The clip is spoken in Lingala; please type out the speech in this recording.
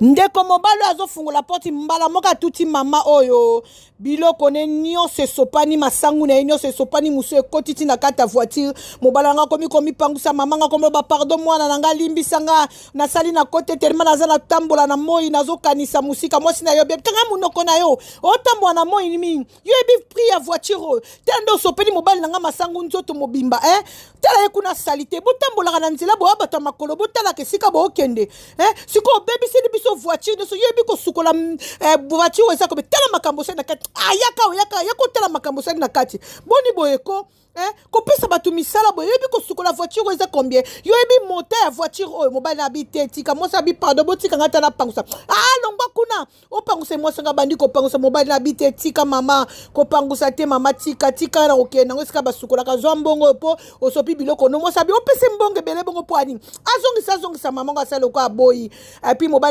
ndeko mobali azofungola porte mbala moka tuti mama oyo biloko ne nyonso esopani masangu na ye nyonso esopani musu ekoti ti na kati ya voiture mobala nga komi komipangusa mama nga komoloba pardon mwana na nga limbisa nga nasali na kote telema naza natambola na moi nazokanisa musika mwasi na yo bie kanga munoko na yo otambola na moi mingi yo ebi prix ya voiture oyo tala nde osopeli mobali na nga masangu nzoto mobimba tala ye kuna salite botambolaka na nzela boya bato ya makolo botalaka esika bookende sikoyo obebiseli biso voiture nyonso yo ebi kosukola voiture eza kobe tala makambo osali na kati yaka otala makambo osali na kati boni boyeko kopesa bato misala boye yoyebi kosukola voiture eza combien yoyebi moteur ya voiture oyo mobali na abi te tika mwasi abi pardon botika nga tala pangusa longwa kuna opangusa mwasi nga bandi kopangusa mobali na abi te tika mama kopangusa te mama tika na okende nango esika basukolaka zwa mbongo po osopi biloko no mwasi abi opese mbongo ebele bongo po ani azongisa mama ngo asala oko aboyi epi mobali